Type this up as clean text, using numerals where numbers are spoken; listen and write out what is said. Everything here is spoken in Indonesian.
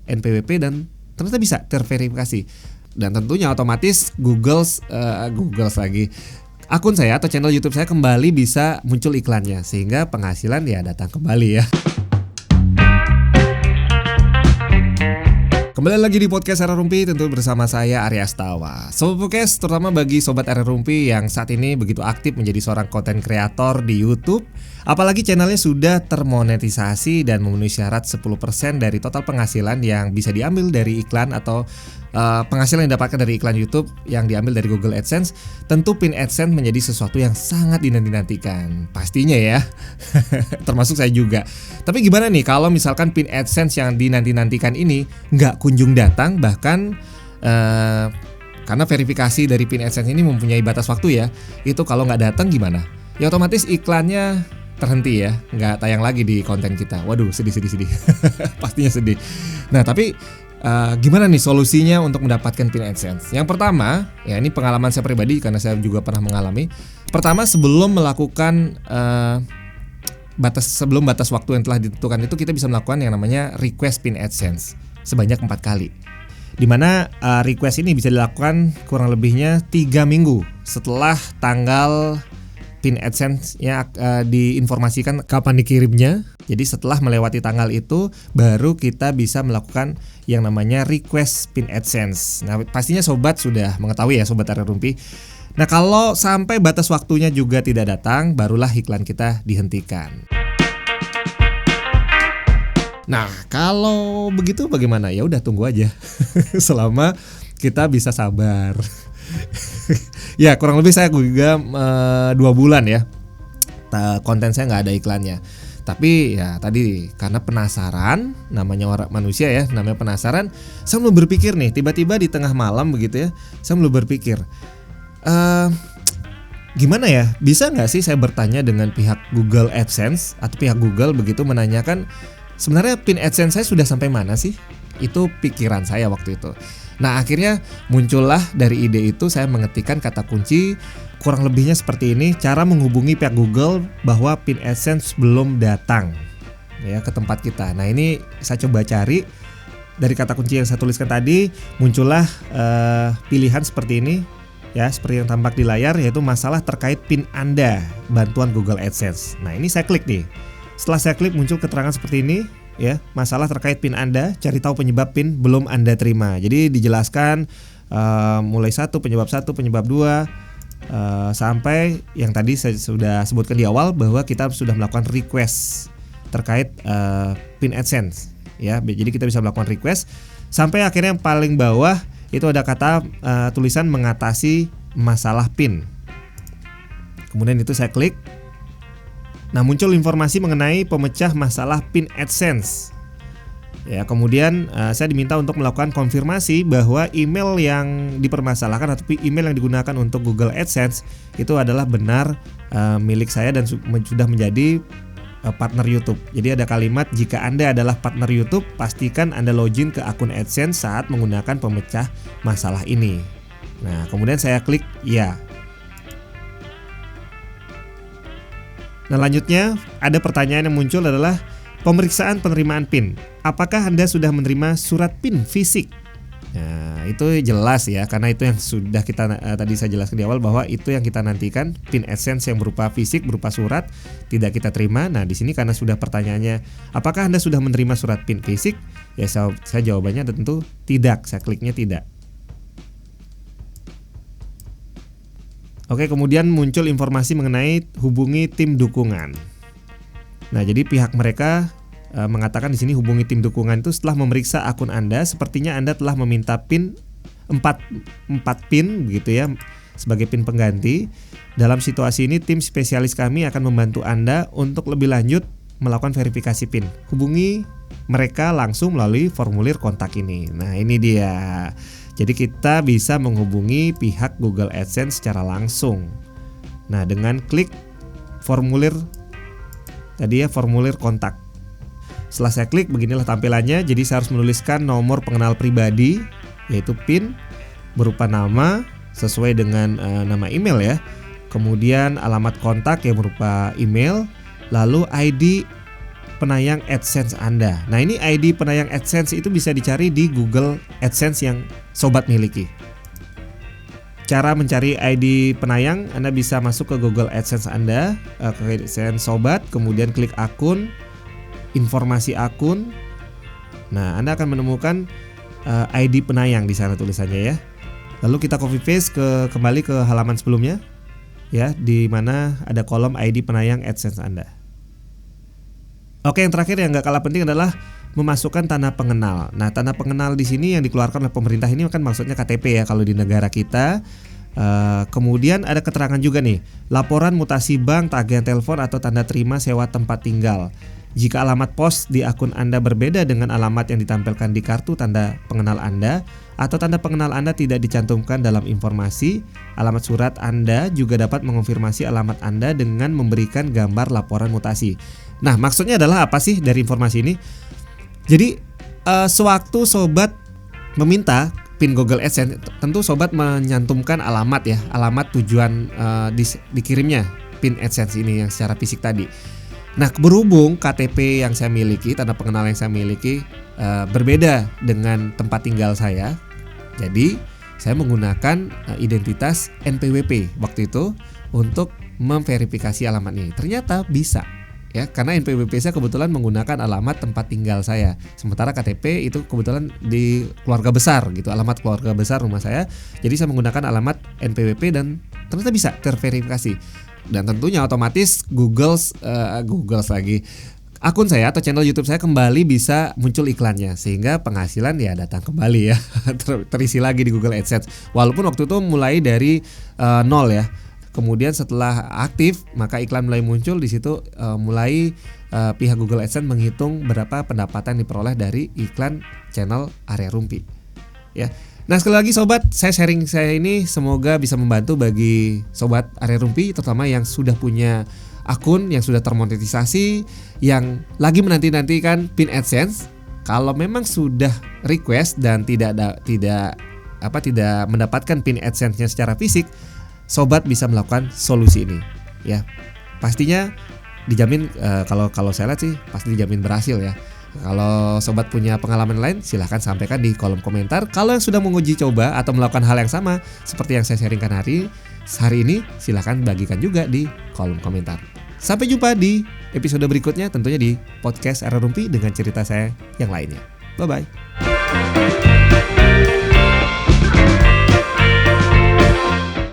NPWP dan ternyata bisa terverifikasi. Dan tentunya otomatis Google lagi akun saya atau channel YouTube saya kembali bisa muncul iklannya sehingga penghasilan ya datang kembali ya. Kembali lagi di podcast Area Rumpi, tentu bersama saya Arya Astawa. Sobat Podcast, terutama bagi Sobat Area Rumpi yang saat ini begitu aktif menjadi seorang konten kreator di YouTube, apalagi channelnya sudah termonetisasi dan memenuhi syarat 10% dari total penghasilan yang bisa diambil dari iklan atau penghasilan yang didapatkan dari iklan YouTube yang diambil dari Google AdSense, tentu pin AdSense menjadi sesuatu yang sangat dinanti-nantikan. Pastinya ya, termasuk saya juga. Tapi gimana nih kalau misalkan pin AdSense yang dinanti-nantikan ini nggak kunjung datang, bahkan karena verifikasi dari pin AdSense ini mempunyai batas waktu ya, itu kalau nggak datang gimana? Ya otomatis iklannya terhenti ya, nggak tayang lagi di konten kita. Waduh, sedih. Pastinya sedih. Nah tapi gimana nih solusinya untuk mendapatkan pin AdSense? Yang pertama, ya ini pengalaman saya pribadi karena saya juga pernah mengalami. Pertama, sebelum melakukan batas waktu yang telah ditentukan itu, kita bisa melakukan yang namanya request pin AdSense sebanyak 4 kali. Dimana request ini bisa dilakukan kurang lebihnya 3 minggu setelah tanggal pin AdSense-nya diinformasikan kapan dikirimnya. Jadi setelah melewati tanggal itu baru kita bisa melakukan yang namanya request pin AdSense. Nah pastinya sobat sudah mengetahui ya Sobat Area Rumpi. Nah kalau sampai batas waktunya juga tidak datang, barulah iklan kita dihentikan. Nah kalau begitu bagaimana? Ya udah tunggu aja selama kita bisa sabar. Ya kurang lebih saya juga 2 bulan ya konten saya nggak ada iklannya. Tapi ya tadi karena penasaran, namanya orang manusia ya, namanya penasaran, saya belum berpikir nih, tiba-tiba di tengah malam begitu ya, saya belum berpikir gimana ya, bisa nggak sih saya bertanya dengan pihak Google AdSense atau pihak Google begitu, menanyakan sebenarnya pin AdSense saya sudah sampai mana sih? Itu pikiran saya waktu itu. Nah akhirnya muncullah dari ide itu, saya mengetikkan kata kunci kurang lebihnya seperti ini, cara menghubungi pihak Google bahwa pin AdSense belum datang ya ke tempat kita. Nah ini saya coba cari dari kata kunci yang saya tuliskan tadi, muncullah pilihan seperti ini ya, seperti yang tampak di layar, yaitu masalah terkait pin Anda, bantuan Google AdSense. Nah ini saya klik nih. Setelah saya klik muncul keterangan seperti ini ya, masalah terkait pin Anda, cari tahu penyebab pin belum Anda terima. Jadi dijelaskan mulai penyebab 1, penyebab 2 sampai yang tadi saya sudah sebutkan di awal bahwa kita sudah melakukan request terkait pin AdSense ya. Jadi kita bisa melakukan request sampai akhirnya yang paling bawah itu ada kata tulisan mengatasi masalah pin. Kemudian itu saya klik. Nah muncul informasi mengenai pemecah masalah pin AdSense. Ya, kemudian saya diminta untuk melakukan konfirmasi bahwa email yang dipermasalahkan atau email yang digunakan untuk Google AdSense itu adalah benar milik saya dan sudah menjadi partner YouTube. Jadi ada kalimat, jika Anda adalah partner YouTube, pastikan Anda login ke akun AdSense saat menggunakan pemecah masalah ini. Nah, kemudian saya klik ya. Nah, lanjutnya ada pertanyaan yang muncul adalah pemeriksaan penerimaan PIN. Apakah Anda sudah menerima surat PIN fisik? Nah, itu jelas ya, karena itu yang sudah kita tadi saya jelaskan di awal bahwa itu yang kita nantikan, PIN AdSense yang berupa fisik, berupa surat tidak kita terima. Nah, di sini karena sudah pertanyaannya, apakah Anda sudah menerima surat PIN fisik? Ya, saya jawabannya tentu tidak. Saya kliknya tidak. Oke, kemudian muncul informasi mengenai hubungi tim dukungan. Nah, jadi pihak mereka mengatakan di sini hubungi tim dukungan itu setelah memeriksa akun Anda, sepertinya Anda telah meminta PIN 4 PIN begitu ya sebagai PIN pengganti. Dalam situasi ini tim spesialis kami akan membantu Anda untuk lebih lanjut melakukan verifikasi PIN. Hubungi mereka langsung melalui formulir kontak ini. Nah, ini dia. Jadi kita bisa menghubungi pihak Google AdSense secara langsung. Nah, dengan klik formulir tadi ya, formulir kontak. Setelah saya klik, beginilah tampilannya. Jadi saya harus menuliskan nomor pengenal pribadi, yaitu PIN, berupa nama sesuai dengan nama email ya. Kemudian alamat kontak yang berupa email, lalu ID penayang AdSense Anda. Nah, ini ID penayang AdSense itu bisa dicari di Google AdSense yang sobat miliki. Cara mencari ID penayang, Anda bisa masuk ke Google AdSense Anda, ke AdSense sobat, kemudian klik akun, informasi akun. Nah, Anda akan menemukan ID penayang di sana tulisannya ya. Lalu kita copy paste kembali ke halaman sebelumnya ya, di mana ada kolom ID penayang AdSense Anda. Oke, yang terakhir yang nggak kalah penting adalah memasukkan tanda pengenal. Nah, tanda pengenal di sini yang dikeluarkan oleh pemerintah ini kan maksudnya KTP ya kalau di negara kita. Kemudian ada keterangan juga nih, laporan mutasi bank, tagihan telepon atau tanda terima sewa tempat tinggal. Jika alamat pos di akun Anda berbeda dengan alamat yang ditampilkan di kartu tanda pengenal Anda, atau tanda pengenal Anda tidak dicantumkan dalam informasi, alamat surat Anda juga dapat mengonfirmasi alamat Anda dengan memberikan gambar laporan mutasi. Nah, maksudnya adalah apa sih dari informasi ini? Jadi, sewaktu sobat meminta PIN Google AdSense, tentu sobat menyantumkan alamat ya, alamat tujuan dikirimnya PIN AdSense ini yang secara fisik tadi. Nah, berhubung KTP yang saya miliki, tanda pengenal yang saya miliki berbeda dengan tempat tinggal saya, jadi saya menggunakan identitas NPWP waktu itu untuk memverifikasi alamat ini. Ternyata bisa ya, karena NPWP saya kebetulan menggunakan alamat tempat tinggal saya, sementara KTP itu kebetulan di keluarga besar gitu, alamat keluarga besar rumah saya. Jadi saya menggunakan alamat NPWP dan ternyata bisa terverifikasi. Dan tentunya otomatis Google lagi akun saya atau channel YouTube saya kembali bisa muncul iklannya, sehingga penghasilan ya datang kembali ya, terisi lagi di Google AdSense. Walaupun waktu itu mulai dari nol ya. Kemudian setelah aktif maka iklan mulai muncul di situ, mulai pihak Google AdSense menghitung berapa pendapatan diperoleh dari iklan channel Area Rumpi. Ya. Nah, sekali lagi sobat, sharing saya ini semoga bisa membantu bagi sobat Area Rumpi, terutama yang sudah punya akun yang sudah termonetisasi, yang lagi menanti-nantikan PIN AdSense. Kalau memang sudah request dan tidak mendapatkan PIN AdSense-nya secara fisik, sobat bisa melakukan solusi ini ya. Pastinya dijamin, kalau saya lihat sih pasti dijamin berhasil ya. Kalau sobat punya pengalaman lain silahkan sampaikan di kolom komentar. Kalau yang sudah menguji coba atau melakukan hal yang sama seperti yang saya sharingkan hari ini, silahkan bagikan juga di kolom komentar. Sampai jumpa di episode berikutnya, tentunya di podcast Area Rumpi dengan cerita saya yang lainnya. Bye bye.